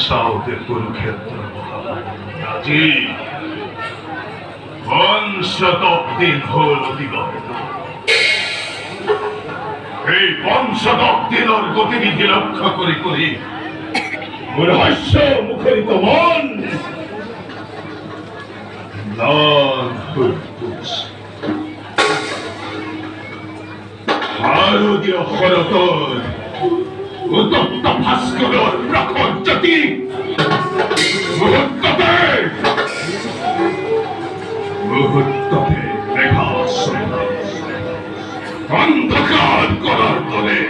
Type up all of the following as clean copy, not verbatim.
সাউথে কুরুক্ষেত্র আজি ৫০০ দিন হল অতিবাহিত। এই ৫০০ দিনের গতিবিধি লক্ষ্য করে করি মোর হাস্য মুখরিত মন শারদীয় শরতর উত্তপ্ত ভাস্করের প্রখর জ্যোতি মুহূর্ততে মেঘাচ্ছন্ন অন্ধকার করার তলে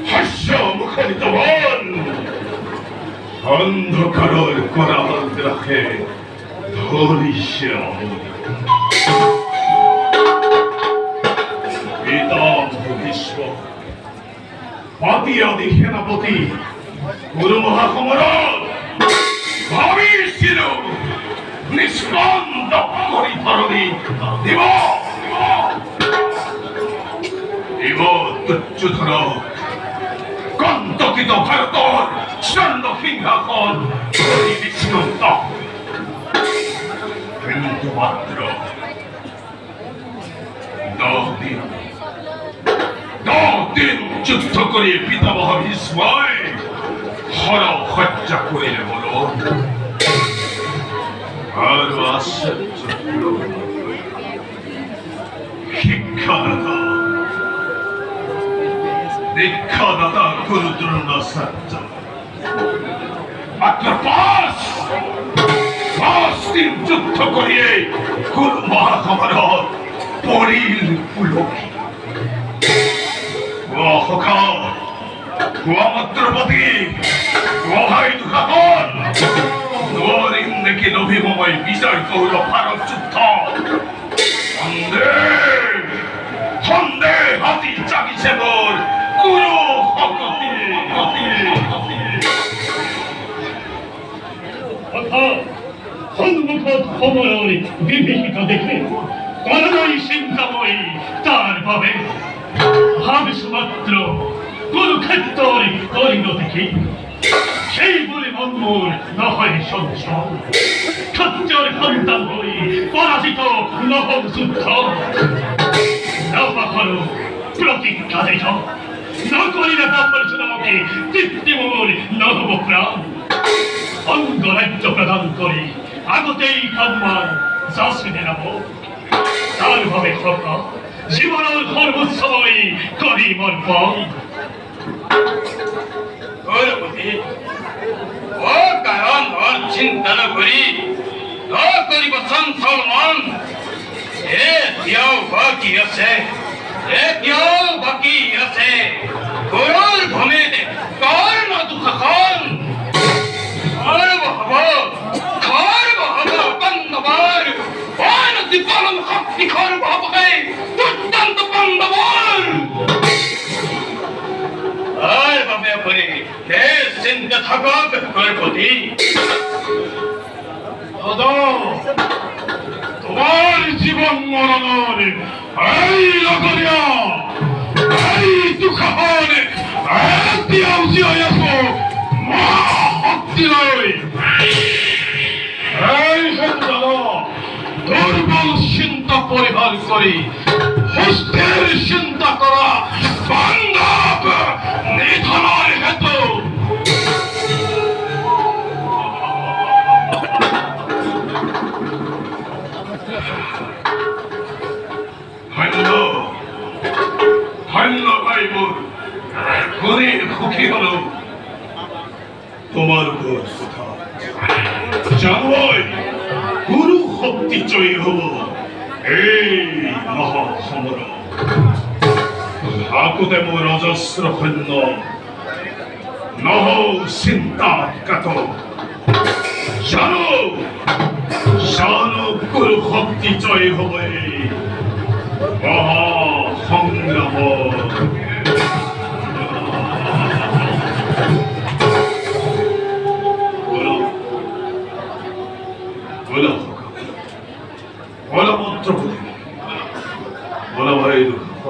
হাস্য মুখরিত মন অন্ধকারের করাল রাখে ধরিষ্য পাতিয়াদি সেনাপতি গুরু মহাসমরত ভাবিছিল নিষ্পন্দ করি ধরণী দিব দিব তুচ্ছধর কন্তকিত ভারতর স্বর্ণ সিংহাসন বিস্মৃত কিন্তু মাত্র 10 দিন যুদ্ধ করে পিতামহ ভীষ্ময় হর হত্যা করিলে বল আর আশ্চর্য শিক্ষাদাতা গুরু দ্রোণাচার্য মাত্র 5 দিন যুদ্ধ করিয়ে গুরু মহাসমরত পরিল পুলকি মন্ত্রপতি ভাই দুঃখাপন নাকি নভিময় বিজয় কৌর ভারত যুদ্ধ সন্দেহ হাতি জাগিছে মোর গুরু সন্মুখত সমরের বিভীষিত দেখে করুণাই চিন্তাময়ী তার ভাবে ভাবিস মাত্র কুরুক্ষেত্রের করিল দেখি সেই বলে মন্মুর নহয় সংশয় ক্ষত্রিয়ের সন্তান হই পরাজিত নহব যুদ্ধ নপাখর প্রতিজ্ঞা দেখ নকরিলে পাপর্জনকে তৃপ্তিমূল নহব প্রাণ অঙ্গরাজ্য প্রদান করে আগতেই সম্মান যশ চিনে নেব তার ভাবে থাকা জীবনের সর্বসময় করি মর্পণ ও কারণ ওর চিন্তা না করি ও করিব চঞ্চল মন এতিয়াও বাকি আছে এতিয়াও বাকি আছে গৰুৰ ভূমিত কৰ ন দুখন খৰ্ব হব পাণ্ডৱৰ অনতি পৰম শক্তি খৰ্ব হবগে দুৰ্দান্ত পাণ্ডৱৰ আর বাবে আপনি চিন্তা থাকক প্রতি তোমার জীবন মরণের এই লগরিয়া এই দুঃখহন এতিয়াও জীয়াই আছো শক্তি লৈ এই সন্তান দুর্বল চিন্তা পরিহার করি সুস্থের চিন্তা করা বান্ধব নিধনের হেতু ধন্য ধন্য ভাইবোর ঘরে সুখী হল তোমার উপর কথা জানোই গুরু শক্তি জয়ী হব এই মহাসমর থাকোতে মোৰ অজস্র সৈন্য নহও চিন্তাত কাত জানো জানো গুরু শক্তি জয় হব এই মহাসংগ্রাম বলা মন্ত্র বলা ভাই দুঃখ